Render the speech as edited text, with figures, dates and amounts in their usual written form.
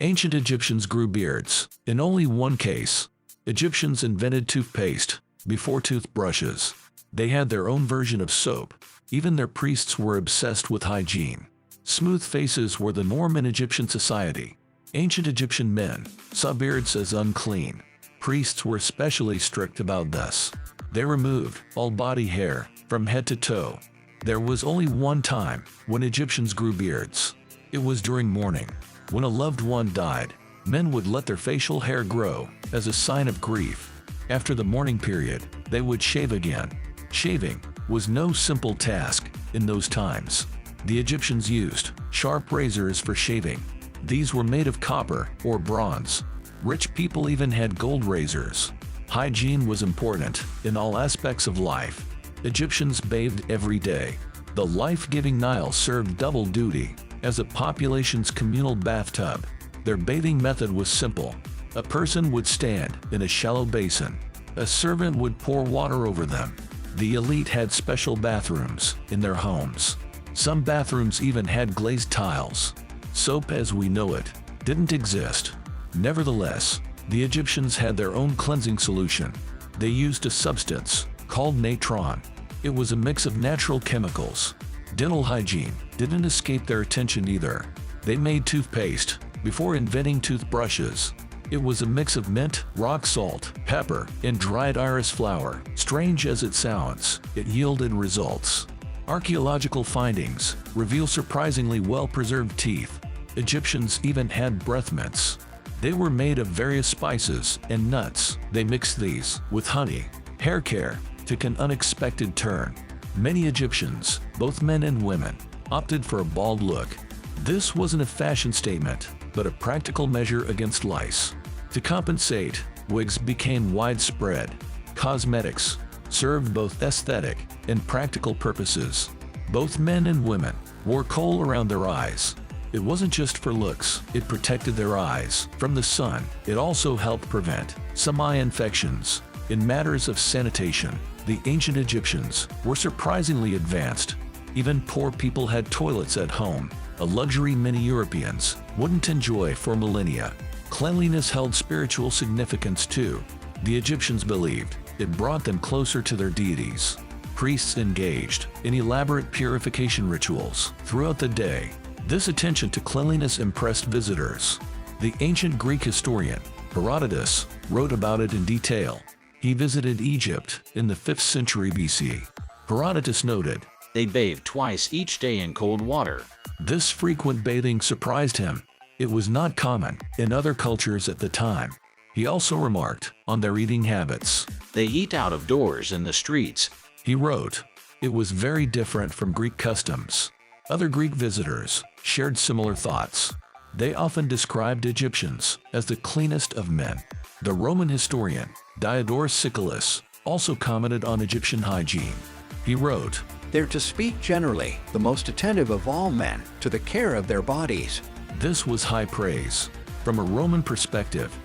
Ancient Egyptians grew beards. In only one case, Egyptians invented toothpaste before toothbrushes. They had their own version of soap. Even their priests were obsessed with hygiene. Smooth faces were the norm in Egyptian society. Ancient Egyptian men saw beards as unclean. Priests were especially strict about this. They removed all body hair from head to toe. There was only one time when Egyptians grew beards. It was during mourning. When a loved one died, men would let their facial hair grow as a sign of grief. After the mourning period, they would shave again. Shaving was no simple task in those times. The Egyptians used sharp razors for shaving. These were made of copper or bronze. Rich people even had gold razors. Hygiene was important in all aspects of life. Egyptians bathed every day. The life-giving Nile served double duty as a population's communal bathtub. Their bathing method was simple. A person would stand in a shallow basin. A servant would pour water over them. The elite had special bathrooms in their homes. Some bathrooms even had glazed tiles. Soap as we know it didn't exist. Nevertheless, the Egyptians had their own cleansing solution. They used a substance called Natron. It was a mix of natural chemicals. Dental hygiene didn't escape their attention either. They made toothpaste before inventing toothbrushes. It was a mix of mint, rock salt, pepper, and dried iris flower. Strange as it sounds, it yielded results. Archaeological findings reveal surprisingly well-preserved teeth. Egyptians even had breath mints. They were made of various spices and nuts. They mixed these with honey. Hair care took an unexpected turn. Many Egyptians, both men and women, opted for a bald look. This wasn't a fashion statement, but a practical measure against lice. To compensate, wigs became widespread. Cosmetics served both aesthetic and practical purposes. Both men and women wore kohl around their eyes. It wasn't just for looks, it protected their eyes from the sun. It also helped prevent some eye infections. In matters of sanitation, the ancient Egyptians were surprisingly advanced. Even poor people had toilets at home, a luxury many Europeans wouldn't enjoy for millennia. Cleanliness held spiritual significance too. The Egyptians believed it brought them closer to their deities. Priests engaged in elaborate purification rituals throughout the day. This attention to cleanliness impressed visitors. The ancient Greek historian Herodotus wrote about it in detail. He visited Egypt in the 5th century BC. Herodotus noted, They bathed twice each day in cold water. This frequent bathing surprised him. It was not common in other cultures at the time. He also remarked on their eating habits. They eat out of doors in the streets. He wrote, it was very different from Greek customs. Other Greek visitors shared similar thoughts. They often described Egyptians as the cleanest of men. The Roman historian Diodorus Siculus also commented on Egyptian hygiene. He wrote, They're to speak generally, the most attentive of all men to the care of their bodies. This was high praise. From a Roman perspective,